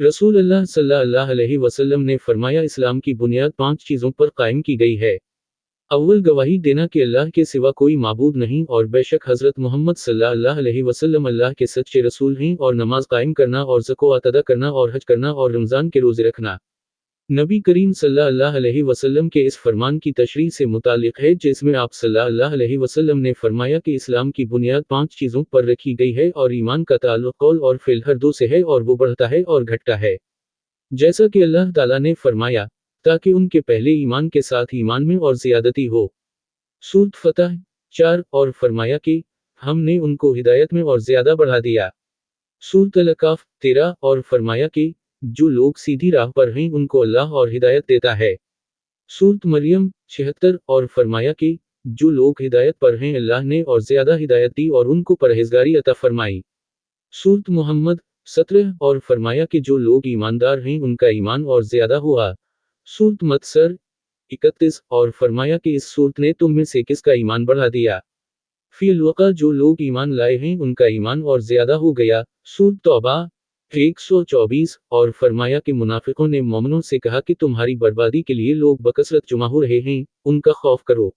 रसूल अल्लाह सल्लल्लाहु अलैहि वसल्लम ने फरमाया, इस्लाम की बुनियाद 5 चीज़ों पर कायम की गई है। अव्वल गवाही देना कि अल्लाह के सिवा कोई माबूद नहीं और बेशक हज़रत मोहम्मद सल्लल्लाहु अलैहि वसल्लम अल्लाह के सच्चे रसूल हैं, और नमाज कायम करना और ज़कात अदा करना और हज करना और रमज़ान के रोज़े रखना। नबी करीम सल्लल्लाहु अलैहि वसल्लम के इस फरमान की तशरीह से मुतालिक है, जिसमें आप सल्लल्लाहु अलैहि वसल्लम ने फरमाया कि इस्लाम की बुनियाद 5 चीज़ों पर रखी गई है और ईमान का ताल्लुक़ कौल और फ़िल हर दो से है और वो बढ़ता है और घटता है। जैसा कि अल्लाह ताला ने फरमाया, ताकि उनके पहले ईमान के साथ ईमान में और ज़ियादती हो। सूरत फतह 4 और फरमाया कि हमने उनको हिदायत में और ज़्यादा बढ़ा दिया। सूरत अल-अकाफ़ 13 और फरमाया कि जो लोग सीधी राह पर हैं उनको अल्लाह और हिदायत देता है। सूरत मरियम 76 और फरमाया कि जो लोग हिदायत पर हैं अल्लाह ने और ज़्यादा हिदायत दी और उनको परहेज़गारी अता फरमाई। सूरत मोहम्मद 17 और फरमाया कि जो लोग ईमानदार हैं उनका ईमान और ज़्यादा हुआ। सूरत मत्सर 31 और फरमाया कि इस सूरत ने तुम में से किसका ईमान बढ़ा दिया। फ़िल वक़ा जो लोग ईमान लाए हैं उनका ईमान और ज़्यादा हो गया। सूरत तौबा 124 और फरमाया कि मुनाफ़िकों ने मोमिनों से कहा कि तुम्हारी बर्बादी के लिए लोग बकसरत जमा हो रहे हैं, उनका खौफ करो।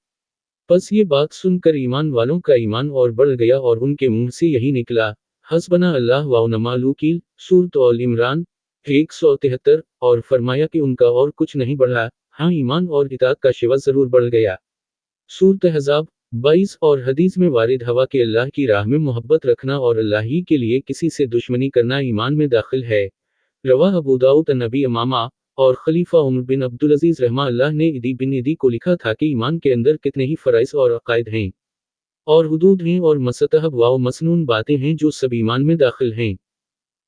बस ये बात सुनकर ईमान वालों का ईमान और बढ़ गया और उनके मुंह से यही निकला, हस्बना अल्लाह व निअमल वकील। सूरत आल इमरान 173 और फरमाया कि उनका और कुछ नहीं बढ़ा, हाँ ईमान और इताअत का शिवा ज़रूर बढ़ गया। सूरत अहज़ाब 22 और हदीस में वारिद हवा के अल्लाह की राह में मोहब्बत रखना और अल्लाह ही के लिए किसी से दुश्मनी करना ईमान में दाखिल है। रवाह अबू दाऊद नबी इमामा और खलीफा उमर बिन अब्दुल अजीज रहमा अल्लाह ने इदी बिन इदी को लिखा था कि ईमान के अंदर कितने ही फ़राइज़ और अक़ाइद हैं और हुदूद हैं और मस्तहब व मसनून बातें हैं जो सब ईमान में दाखिल हैं।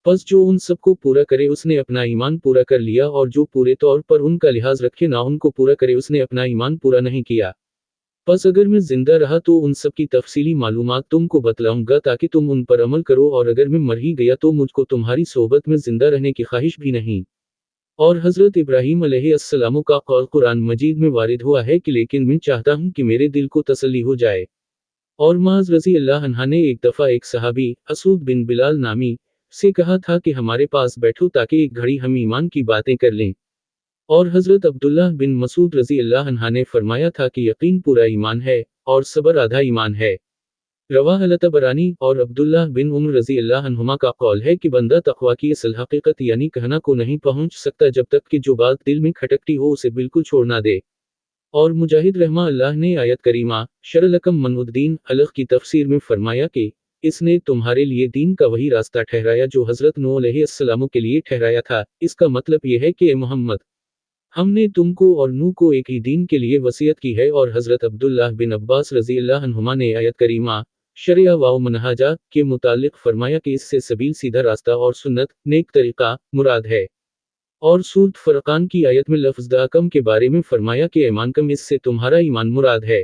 बस जो उन सबको पूरा करे उसने अपना ईमान पूरा कर लिया, और जो पूरे तौर पर उनका लिहाज रखे ना उनको पूरा करे उसने अपना ईमान पूरा नहीं किया। बस अगर मैं जिंदा रहा तो उन सब की तफसीली मालूमात तुमको बतलाऊंगा ताकि तुम उन पर अमल करो, और अगर मैं मर ही गया तो मुझको तुम्हारी सोहबत में जिंदा रहने की ख्वाहिश भी नहीं। और हज़रत इब्राहीम अलैहिस्सलाम का कौल कुरान मजीद में वारिद हुआ है कि लेकिन मैं चाहता हूँ कि मेरे दिल को तसल्ली हो जाए। और मुआज़ रज़ी अल्लाह अन्हा ने एक दफ़ा एक सहाबी असूद बिन बिलाल नामी से कहा था कि हमारे पास बैठो ताकि एक घड़ी हम ईमान की बातें कर लें। और हज़रत अब्दुल्लाह बिन मसूद रज़ी अल्लाह अन्हा ने फरमाया था कि यकीन पूरा ईमान है और सब्र आधा ईमान है। रवाह अल-तबरानी और अब्दुल्लाह बिन उमर रज़ी अल्लाह अन्हुमा का कौल है कि बंदा तक़वा की असल हकीकत यानी कहना को नहीं पहुंच सकता जब तक कि जो बात दिल में खटकती हो उसे बिल्कुल छोड़ ना दे। और मुजाहिद रहमा अल्लाह ने आयत करीमा शरलकम मनुद्दीन अलग की तफसीर में फरमाया कि इसने तुम्हारे लिए दीन का वही रास्ता ठहराया जो हज़रत नूह अलैहिस्सलाम के लिए ठहराया था। इसका मतलब यह है कि ए मोहम्मद, हमने तुमको और नूह को एक ही दीन के लिए वसीयत की है। और हज़रत अब्दुल्लाह बिन अब्बास रज़ी अल्लाह अन्हुमा ने आयत करीमा शरिया व मनहाजा के मुतालिक फरमाया कि इससे सबील सीधा रास्ता और सुन्नत नेक तरीका मुराद है। और सूरत फरकान की आयत में लफ्ज़ दा कम के बारे में फरमाया कि ईमान कम, इससे तुम्हारा ईमान मुराद है।